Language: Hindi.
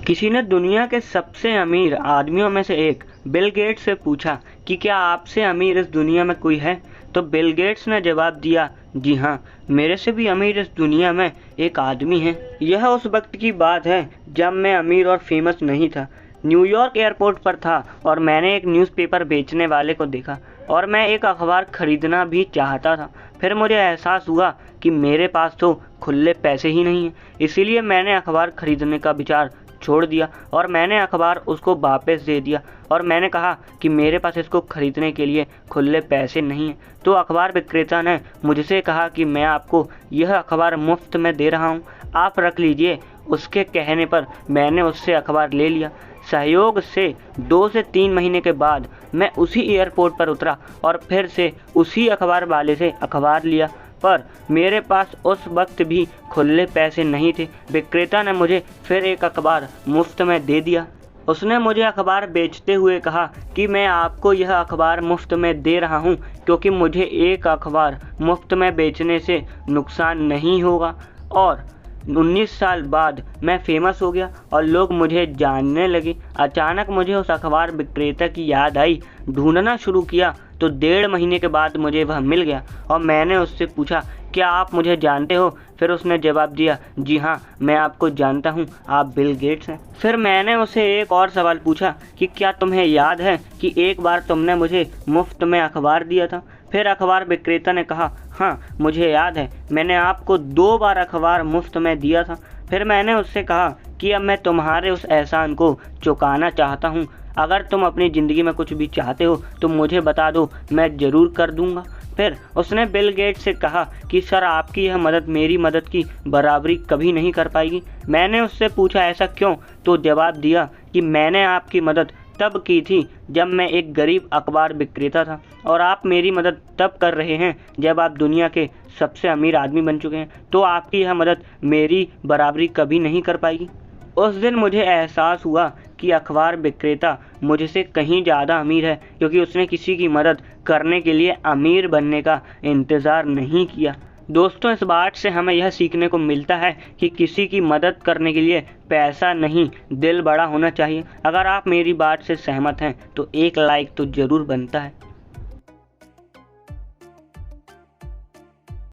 किसी ने दुनिया के सबसे अमीर आदमियों में से एक बिल गेट्स से पूछा कि क्या आपसे अमीर इस दुनिया में कोई है। तो बिल गेट्स ने जवाब दिया, जी हाँ, मेरे से भी अमीर इस दुनिया में एक आदमी है। यह उस वक्त की बात है जब मैं अमीर और फेमस नहीं था। न्यूयॉर्क एयरपोर्ट पर था और मैंने एक न्यूज़पेपर बेचने वाले को देखा और मैं एक अखबार खरीदना भी चाहता था। फिर मुझे एहसास हुआ कि मेरे पास तो खुले पैसे ही नहीं हैं, इसीलिए मैंने अखबार खरीदने का विचार छोड़ दिया और मैंने अखबार उसको वापस दे दिया और मैंने कहा कि मेरे पास इसको खरीदने के लिए खुले पैसे नहीं हैं। तो अखबार विक्रेता ने मुझसे कहा कि मैं आपको यह अखबार मुफ्त में दे रहा हूँ, आप रख लीजिए। उसके कहने पर मैंने उससे अखबार ले लिया। सहयोग से 2 से 3 महीने के बाद मैं उसी एयरपोर्ट पर उतरा और फिर से उसी अखबार वाले से अखबार लिया, पर मेरे पास उस वक्त भी खुले पैसे नहीं थे। विक्रेता ने मुझे फिर एक अखबार मुफ्त में दे दिया। उसने मुझे अखबार बेचते हुए कहा कि मैं आपको यह अखबार मुफ्त में दे रहा हूँ क्योंकि मुझे एक अखबार मुफ्त में बेचने से नुकसान नहीं होगा। और 19 साल बाद मैं फेमस हो गया और लोग मुझे जानने लगे। अचानक मुझे उस अखबार विक्रेता की याद आई। ढूंढना शुरू किया तो 1.5 महीने के बाद मुझे वह मिल गया और मैंने उससे पूछा, क्या आप मुझे जानते हो? फिर उसने जवाब दिया, जी हाँ, मैं आपको जानता हूँ, आप बिल गेट्स हैं। फिर मैंने उसे एक और सवाल पूछा कि क्या तुम्हें याद है कि एक बार तुमने मुझे मुफ्त में अखबार दिया था? फिर अखबार विक्रेता ने कहा, हाँ, मुझे याद है, मैंने आपको 2 बार अखबार मुफ्त में दिया था। फिर मैंने उससे कहा कि अब मैं तुम्हारे उस एहसान को चुकाना चाहता हूँ। अगर तुम अपनी ज़िंदगी में कुछ भी चाहते हो तो मुझे बता दो, मैं ज़रूर कर दूँगा। फिर उसने बिल गेट्स से कहा कि सर, आपकी यह मदद मेरी मदद की बराबरी कभी नहीं कर पाएगी। मैंने उससे पूछा, ऐसा क्यों? तो जवाब दिया कि मैंने आपकी मदद तब की थी जब मैं एक गरीब अखबार विक्रेता था और आप मेरी मदद तब कर रहे हैं जब आप दुनिया के सबसे अमीर आदमी बन चुके हैं, तो आपकी यह मदद मेरी बराबरी कभी नहीं कर पाएगी। उस दिन मुझे एहसास हुआ कि अखबार विक्रेता मुझसे कहीं ज़्यादा अमीर है क्योंकि उसने किसी की मदद करने के लिए अमीर बनने का इंतज़ार नहीं किया। दोस्तों, इस बात से हमें यह सीखने को मिलता है कि किसी की मदद करने के लिए पैसा नहीं, दिल बड़ा होना चाहिए। अगर आप मेरी बात से सहमत हैं तो एक लाइक तो ज़रूर बनता है।